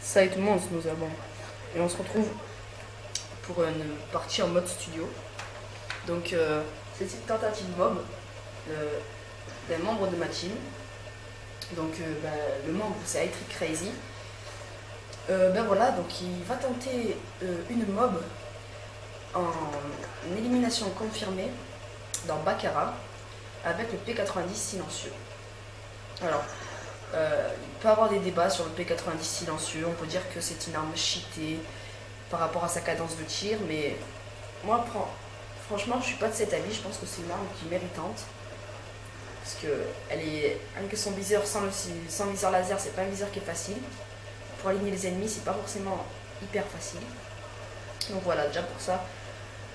Ça et tout le monde, nous avons. Et on se retrouve pour une partie en mode studio. Donc, c'est une tentative mob d'un membre de ma team. Donc, le membre, c'est iTrick Crazy. Voilà, donc il va tenter une mob en élimination confirmée dans Baccarat avec le P90 silencieux. Alors, il peut y avoir des débats sur le P90 silencieux, on peut dire que c'est une arme cheatée par rapport à sa cadence de tir, mais moi, franchement, je suis pas de cet avis, je pense que c'est une arme qui est méritante. Parce que rien que son viseur sans viseur laser, c'est pas un viseur qui est facile. Pour aligner les ennemis, c'est pas forcément hyper facile. Donc voilà, déjà pour ça,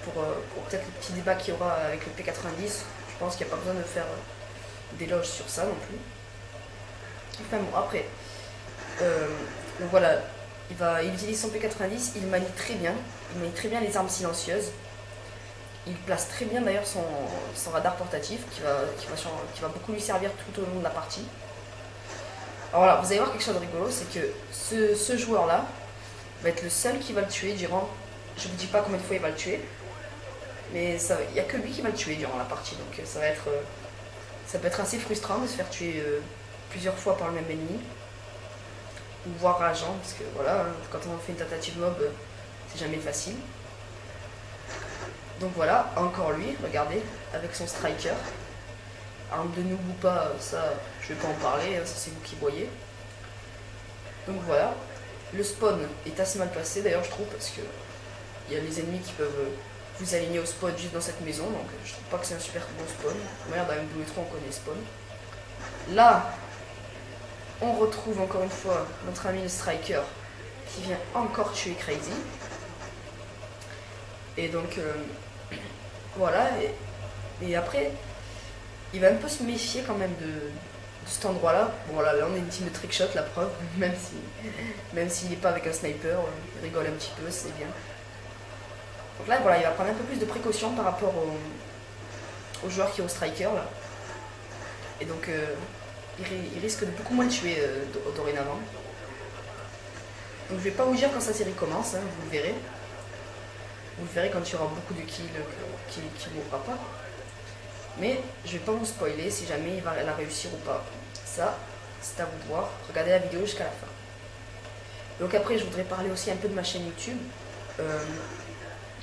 pour peut-être le petit débat qu'il y aura avec le P90, je pense qu'il n'y a pas besoin de faire d'éloges sur ça non plus. Enfin bon, après, donc voilà, il utilise son P90, il manie très bien les armes silencieuses. Il place très bien d'ailleurs son radar portatif qui va beaucoup lui servir tout au long de la partie. Alors voilà, vous allez voir quelque chose de rigolo, c'est que ce joueur-là va être le seul qui va le tuer durant... Je vous dis pas combien de fois il va le tuer, mais il n'y a que lui qui va le tuer durant la partie, donc ça peut être assez frustrant de se faire tuer plusieurs fois par le même ennemi, ou voire rageant, parce que voilà, quand on fait une tentative mob, c'est jamais facile. Donc voilà, encore lui, regardez, avec son striker. Arme de noob ou pas, ça, je vais pas en parler, ça c'est vous qui voyez. Donc voilà, le spawn est assez mal placé d'ailleurs je trouve, parce que il y a les ennemis qui peuvent vous aligner au spawn juste dans cette maison, donc je trouve pas que c'est un super bon spawn. Merde, avec MW3 on connaît le spawn. Là, on retrouve encore une fois notre ami le striker qui vient encore tuer Crazy. Et donc voilà, et après il va un peu se méfier quand même de cet endroit là. Bon voilà, là on est une team de trickshot, la preuve, même s'il n'est pas avec un sniper, il rigole un petit peu, c'est bien. Donc là voilà, il va prendre un peu plus de précautions par rapport aux joueurs qui ont striker là. Et donc il risque de beaucoup moins le tuer dorénavant. Donc je vais pas vous dire quand sa série commence, hein, vous le verrez. Vous le verrez quand il y aura beaucoup de kills qui ne mourra pas. Mais je vais pas vous spoiler si jamais il va la réussir ou pas. Ça, c'est à vous de voir. Regardez la vidéo jusqu'à la fin. Donc après, je voudrais parler aussi un peu de ma chaîne YouTube.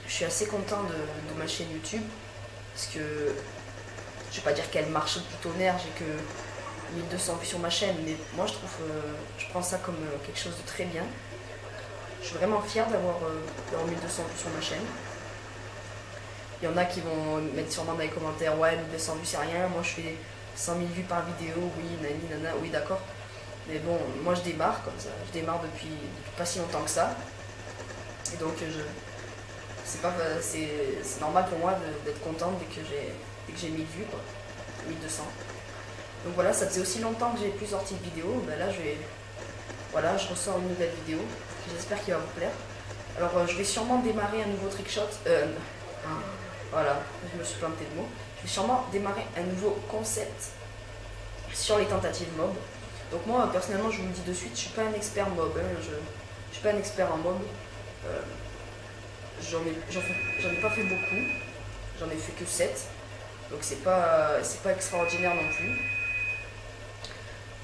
Je suis assez content de ma chaîne YouTube. Parce que, je vais pas dire qu'elle marche du tonnerre, j'ai que 1200 vues sur ma chaîne. Mais moi, je prends ça comme quelque chose de très bien. Je suis vraiment fière d'avoir 1200 vues sur ma chaîne. Il y en a qui vont mettre sûrement dans les commentaires, ouais, 1200 vues c'est rien, moi je fais 100 000 vues par vidéo, oui, nani, nana, oui, d'accord. Mais bon, moi je démarre comme ça, je démarre depuis pas si longtemps que ça. Et donc c'est normal pour moi d'être contente dès que j'ai 1000 vues, quoi, 1200. Donc voilà, ça faisait aussi longtemps que j'ai plus sorti de vidéo, ben là je ressors une nouvelle vidéo, j'espère qu'il va vous plaire. Alors je vais sûrement démarrer un nouveau trickshot, voilà, je me suis planté de mots. Je vais sûrement démarrer un nouveau concept sur les tentatives mob. Donc moi, personnellement, je vous le dis de suite, je suis pas un expert mob. Hein, je suis pas un expert en mob. J'en ai pas fait beaucoup. J'en ai fait que 7. Donc c'est pas extraordinaire non plus.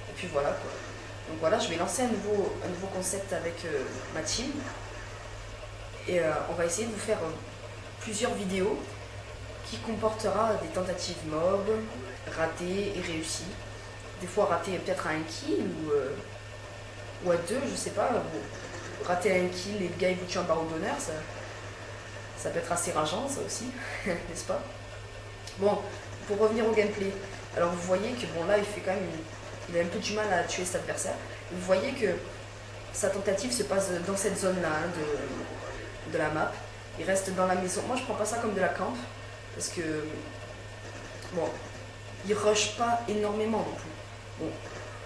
Et puis voilà quoi. Donc voilà, je vais lancer un nouveau concept avec ma team. Et on va essayer de vous faire plusieurs vidéos qui comportera des tentatives mob, ratées et réussies. Des fois ratées peut-être à un kill ou à deux, je sais pas. Rater à un kill et le gars il vous tue en barreau d'honneur, ça peut être assez rageant ça aussi, n'est-ce pas? Bon, pour revenir au gameplay, alors vous voyez que bon là il a un peu du mal à tuer cet adversaire. Vous voyez que sa tentative se passe dans cette zone là de la map. Il reste dans la maison. Moi je prends pas ça comme de la camp parce que bon, il rush pas énormément non plus. Bon,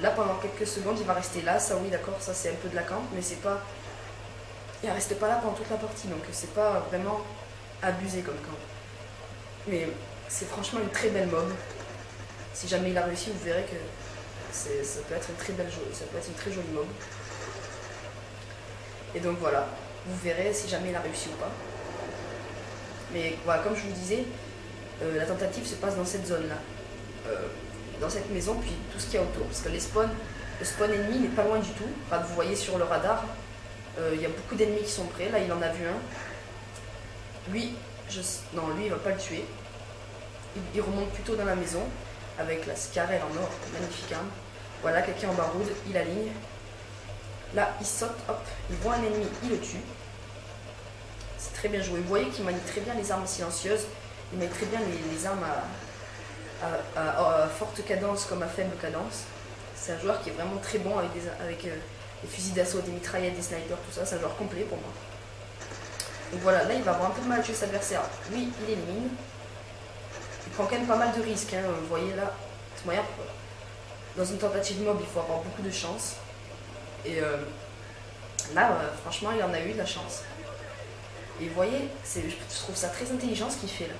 là pendant quelques secondes il va rester là, ça oui d'accord, ça c'est un peu de la camp, mais c'est pas, il reste pas là pendant toute la partie, donc c'est pas vraiment abusé comme camp. Mais c'est franchement une très belle mob. Si jamais il a réussi, vous verrez que ça peut être une très belle, ça peut être une très jolie mob. Et donc voilà, vous verrez si jamais il a réussi ou pas. Mais voilà, comme je vous disais, la tentative se passe dans cette zone-là. Dans cette maison, puis tout ce qu'il y a autour. Parce que le spawn ennemi n'est pas loin du tout. Enfin, vous voyez sur le radar, il y a beaucoup d'ennemis qui sont prêts. Là, il en a vu un. Lui, non, lui, il va pas le tuer. Il remonte plutôt dans la maison, avec la Scarelle en or, magnifique arme. Voilà, quelqu'un en baroude, il aligne. Là, il saute, hop, il voit un ennemi, il le tue. C'est très bien joué. Vous voyez qu'il manie très bien les armes silencieuses. Il met très bien les armes à forte cadence comme à faible cadence. C'est un joueur qui est vraiment très bon avec des fusils d'assaut, des mitraillettes, des snipers, tout ça. C'est un joueur complet pour moi. Donc voilà, là il va avoir un peu de mal à tuer cet adversaire. Lui, il élimine. Il prend quand même pas mal de risques. Hein. Vous voyez là, dans une tentative mob, il faut avoir beaucoup de chance. Et là, franchement, il en a eu de la chance. Et vous voyez, je trouve ça très intelligent ce qu'il fait là.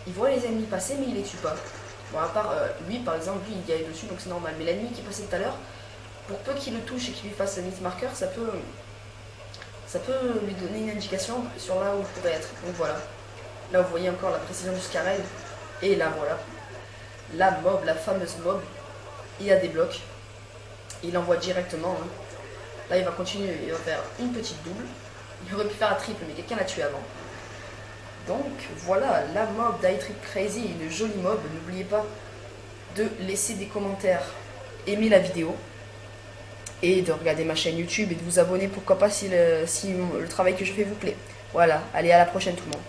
Il voit les ennemis passer, mais il les tue pas. Bon, à part lui, par exemple, lui il gagne dessus, donc c'est normal. Mais l'ennemi qui passait tout à l'heure, pour peu qu'il le touche et qu'il lui fasse un hit marker, ça peut lui donner une indication sur là où il pourrait être. Donc voilà. Là, vous voyez encore la précision du Scarel. Et là, voilà. La mob, la fameuse mob, il a des blocs. Il envoie directement. Hein. Là, il va continuer, il va faire une petite double. Il aurait pu faire un triple, mais quelqu'un l'a tué avant. Donc voilà, la mob d'I-Trip Crazy, une jolie mob. N'oubliez pas de laisser des commentaires, aimer la vidéo et de regarder ma chaîne YouTube et de vous abonner, pourquoi pas, si le travail que je fais vous plaît. Voilà, allez, à la prochaine tout le monde.